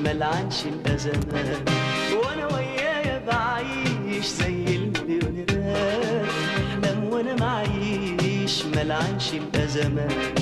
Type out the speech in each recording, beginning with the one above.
ملعنش الأزمات، وأنا ويايا بعيش زي المليونيرات، أحلم وأنا معيش ملعنش الأزمات.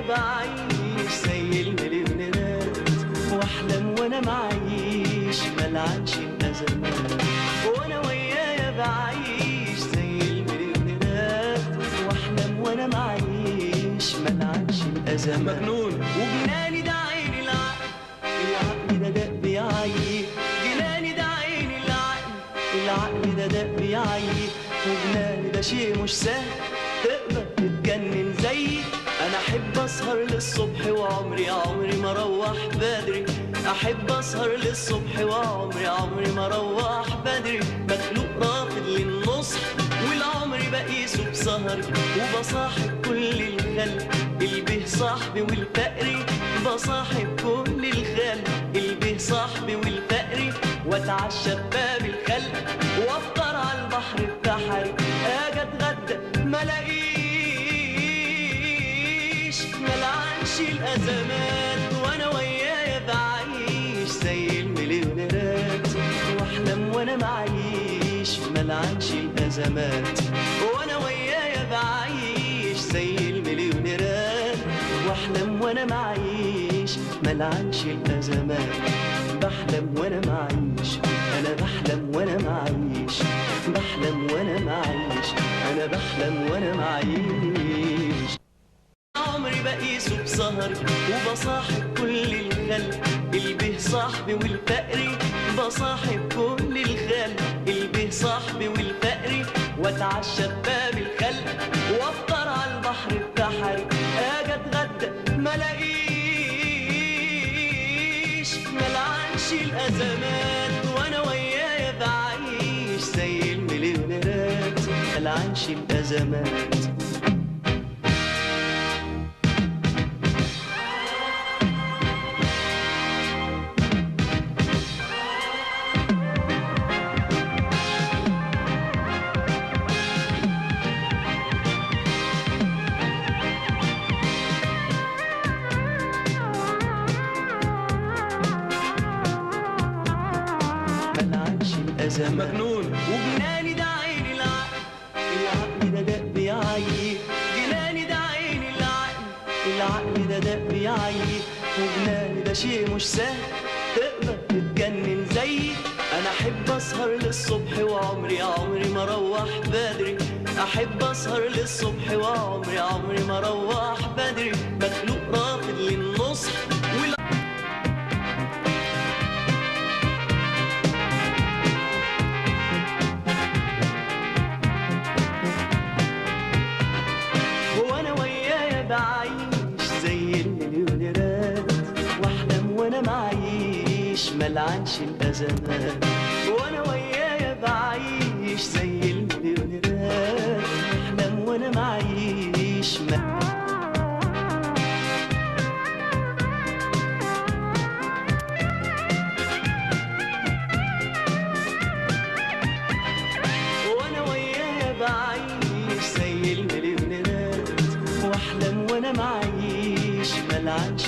بعيش زي المليونيرات، واحلم وانا معيش ملعنش الازمات، وانا ويايا بعيش زي المليونيرات، واحلم وانا معيش ملعنش الازمات. مجنون وجناني ده عين العقل، العقل ده دق بيعيي، جناني ده عين العقل، العقل ده دق بيعيي، وجناني ده شيء مش سهل تقدر تتجنن زيي. أنا أحب أسهر للصبح وعمري ما أروح بدري، أحب أسهر للصبح وعمري ما أروح بدري، مخلوق رافض للنصح والعمر بقيسه بسهر، وبصاحب كل الخلق البه صاحبي والفقري، بصاحب كل الخلق البه صاحبي والفقري، وأتعشى بباب الخلق وأفطر على البحر بتاعي، أجي أتغدى ملاقيش ملعنش الأزمات، وأنا ويايا بعيش زي المليونيرات، وأحلم وأنا معيش ملعنش الأزمات، وأنا ويايا بعيش زي المليونيرات، وأحلم وأنا معيش ملعنش الأزمات، بحلم وأنا معيش، أنا بحلم وأنا معيش، بحلم وأنا معيش، أنا بحلم وأنا معيش، عمري بقيسه بسهر، وبصاحب كل الخلق البه صاحبي والفقري، بصاحب كل الخلق البه صاحبي والفقري، واتعشى بباب الخلق وافطر على البحر بتاعي، اجي اتغدى ملاقيش ملعنش الازمات، وانا ويايا بعيش زي المليونيرات، ملعنش الازمات. مجنون وجناني ده عين العقل، العقل ده دق بيعيي، جناني ده عين العقل، العقل ده دق بيعيي، وجناني ده شيء مش سهل تقدر تتجنن زيي. أنا أحب أسهر للصبح وعمري ما أروح بدري، أحب أسهر للصبح وعمري ما أروح بدري، مخلوق رافض للنصح بعيش زي المليونيرات، واحلم وانا معيش ملعنش الازمات، وانا ويايا بعيش زي المليونيرات، احلم وانا معيش وانا ويايا بعيش زي المليونيرات، واحلم وانا معيش ملعنش